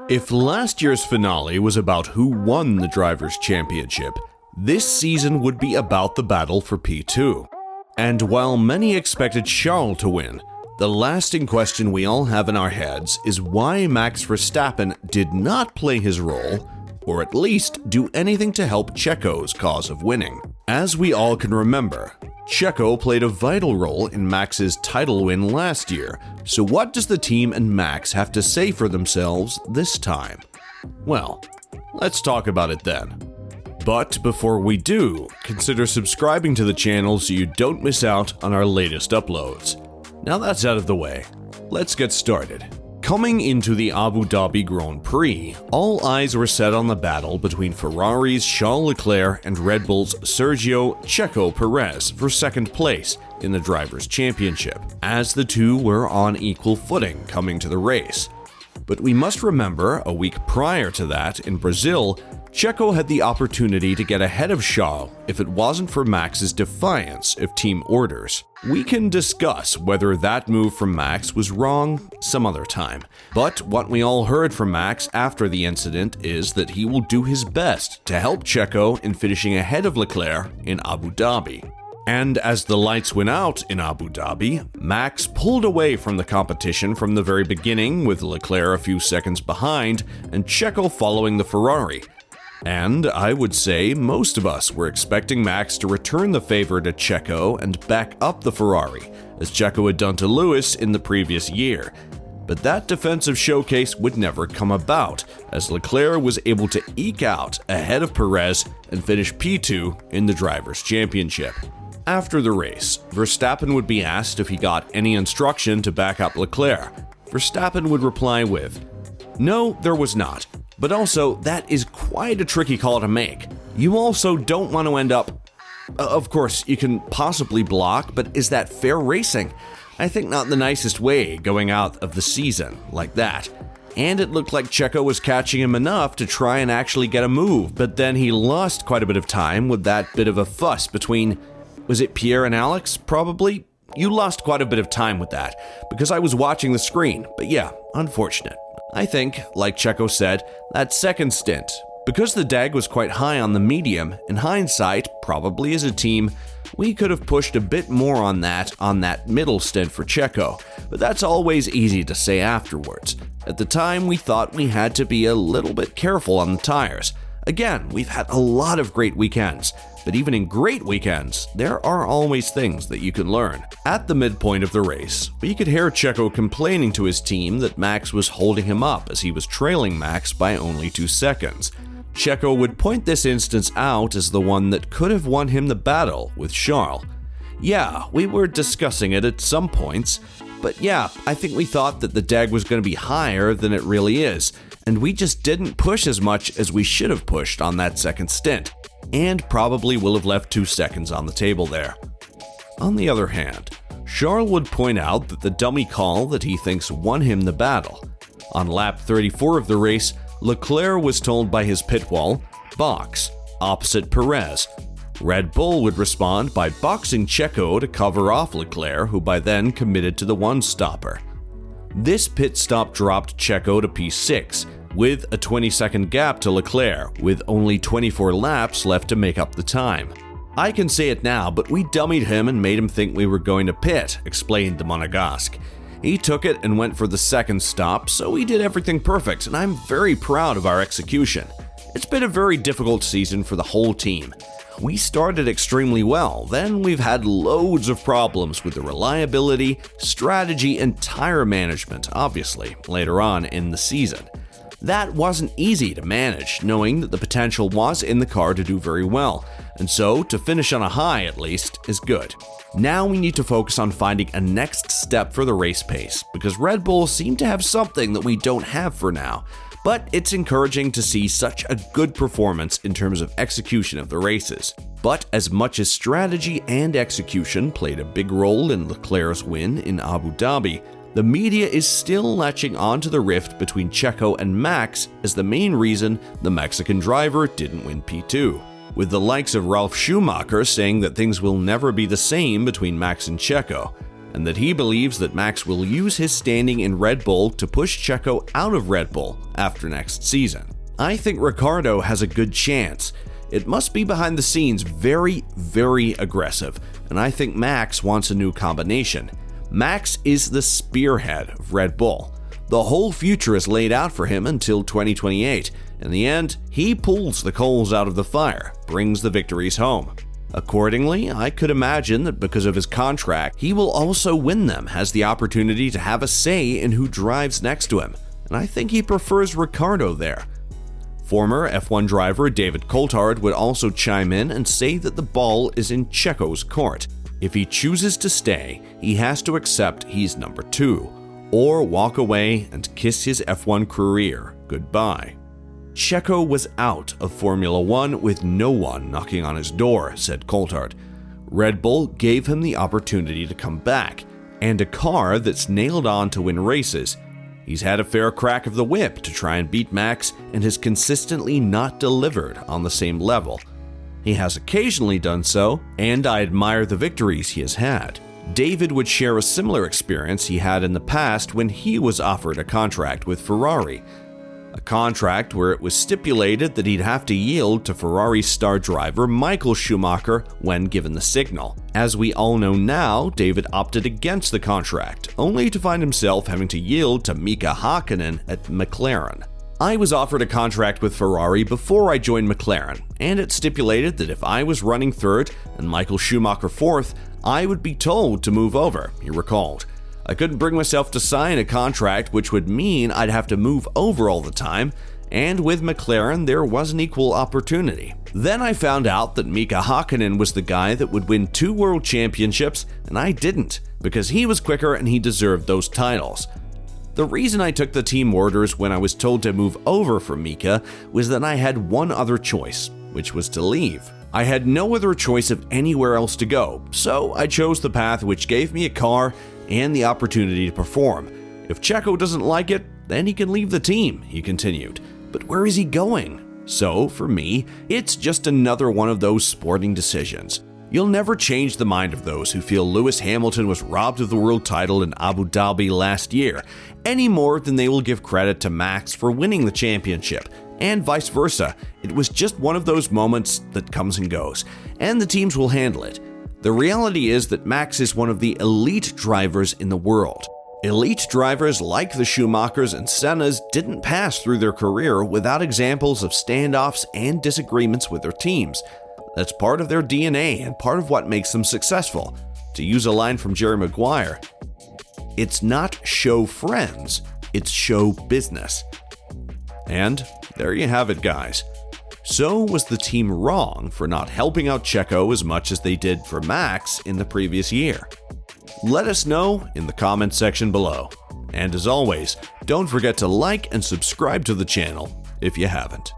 If last year's finale was about who won the Drivers' Championship, this season would be about the battle for P2. And while many expected Charles to win, the lasting question we all have in our heads is why Max Verstappen did not play his role, or at least do anything to help Checo's cause of winning. As we all can remember, Checo played a vital role in Max's title win last year, so what does the team and Max have to say for themselves this time? Well, let's talk about it then. But before we do, consider subscribing to the channel so you don't miss out on our latest uploads. Now that's out of the way, let's get started. Coming into the Abu Dhabi Grand Prix, all eyes were set on the battle between Ferrari's Charles Leclerc and Red Bull's Sergio Checo Perez for second place in the Drivers' Championship, as the two were on equal footing coming to the race. But we must remember, a week prior to that, in Brazil, Checo had the opportunity to get ahead of Charles if it wasn't for Max's defiance of team orders. We can discuss whether that move from Max was wrong some other time, but what we all heard from Max after the incident is that he will do his best to help Checo in finishing ahead of Leclerc in Abu Dhabi. And as the lights went out in Abu Dhabi, Max pulled away from the competition from the very beginning, with Leclerc a few seconds behind and Checo following the Ferrari. And I would say most of us were expecting Max to return the favor to Checo and back up the Ferrari, as Checo had done to Lewis in the previous year. But that defensive showcase would never come about, as Leclerc was able to eke out ahead of Perez and finish P2 in the Drivers' Championship. After the race, Verstappen would be asked if he got any instruction to back up Leclerc. Verstappen would reply with, "No, there was not. But also, that is quite a tricky call to make. You also don't want to end up... Of course, you can possibly block, but is that fair racing? I think not the nicest way going out of the season like that." And it looked like Checo was catching him enough to try and actually get a move, but then he lost quite a bit of time with that bit of a fuss between... Was it Pierre and Alex, probably? You lost quite a bit of time with that, because I was watching the screen, but yeah, unfortunate. I think, like Checo said, that second stint, because the DAG was quite high on the medium, in hindsight, probably as a team, we could have pushed a bit more on that middle stint for Checo, but that's always easy to say afterwards. At the time, we thought we had to be a little bit careful on the tires. Again, we've had a lot of great weekends, but even in great weekends, there are always things that you can learn. At the midpoint of the race, we could hear Checo complaining to his team that Max was holding him up as he was trailing Max by only 2 seconds. Checo would point this instance out as the one that could have won him the battle with Charles. Yeah, we were discussing it at some points, but yeah, I think we thought that the DAG was going to be higher than it really is, and we just didn't push as much as we should have pushed on that second stint, and probably will have left 2 seconds on the table there. On the other hand, Charles would point out that the dummy call that he thinks won him the battle. On lap 34 of the race, Leclerc was told by his pit wall, "Box, opposite Perez." Red Bull would respond by boxing Checo to cover off Leclerc, who by then committed to the one-stopper. This pit stop dropped Checo to P6, with a 20-second gap to Leclerc, with only 24 laps left to make up the time. "I can say it now, but we dummied him and made him think we were going to pit," explained the Monegasque. "He took it and went for the second stop, so we did everything perfect, and I'm very proud of our execution. It's been a very difficult season for the whole team. We started extremely well, then we've had loads of problems with the reliability, strategy, and tire management, obviously, later on in the season. That wasn't easy to manage, knowing that the potential was in the car to do very well, and so to finish on a high at least is good. Now we need to focus on finding a next step for the race pace, because Red Bull seem to have something that we don't have for now. But it's encouraging to see such a good performance in terms of execution of the races. But as much as strategy and execution played a big role in Leclerc's win in Abu Dhabi, the media is still latching onto the rift between Checo and Max as the main reason the Mexican driver didn't win P2, with the likes of Ralf Schumacher saying that things will never be the same between Max and Checo. and that he believes that Max will use his standing in Red Bull to push Checo out of Red Bull after next season. I think Ricciardo has a good chance. It must be behind the scenes very, very aggressive, and I think Max wants a new combination. Max is the spearhead of Red Bull. The whole future is laid out for him until 2028. In the end, he pulls the coals out of the fire, brings the victories home. Accordingly, I could imagine that because of his contract, he will also win them, has the opportunity to have a say in who drives next to him, and I think he prefers Ricciardo there. Former F1 driver David Coulthard would also chime in and say that the ball is in Checo's court. If he chooses to stay, he has to accept he's number 2, or walk away and kiss his F1 career goodbye. Checo was out of Formula One with no one knocking on his door, said Coulthard. Red Bull gave him the opportunity to come back, and a car that's nailed on to win races. He's had a fair crack of the whip to try and beat Max and has consistently not delivered on the same level. He has occasionally done so, and I admire the victories he has had. David would share a similar experience he had in the past when he was offered a contract with Ferrari. A contract where it was stipulated that he'd have to yield to Ferrari's star driver Michael Schumacher when given the signal. As we all know now, David opted against the contract, only to find himself having to yield to Mika Hakkinen at McLaren. I was offered a contract with Ferrari before I joined McLaren, and it stipulated that if I was running third and Michael Schumacher fourth, I would be told to move over, he recalled. I couldn't bring myself to sign a contract which would mean I'd have to move over all the time, and with McLaren there was an equal opportunity. Then I found out that Mika Hakkinen was the guy that would win 2 world championships, and I didn't, because he was quicker and he deserved those titles. The reason I took the team orders when I was told to move over for Mika was that I had one other choice, which was to leave. I had no other choice of anywhere else to go, so I chose the path which gave me a car and the opportunity to perform. If Checo doesn't like it, then he can leave the team, he continued. But where is he going? So, for me, it's just another one of those sporting decisions. You'll never change the mind of those who feel Lewis Hamilton was robbed of the world title in Abu Dhabi last year, any more than they will give credit to Max for winning the championship, and vice versa. It was just one of those moments that comes and goes, and the teams will handle it. The reality is that Max is one of the elite drivers in the world. Elite drivers like the Schumachers and Sennas didn't pass through their career without examples of standoffs and disagreements with their teams. That's part of their DNA and part of what makes them successful. To use a line from Jerry Maguire, it's not show friends, it's show business. And there you have it, guys. So was the team wrong for not helping out Checo as much as they did for Max in the previous year? Let us know in the comments section below. And as always, don't forget to like and subscribe to the channel if you haven't.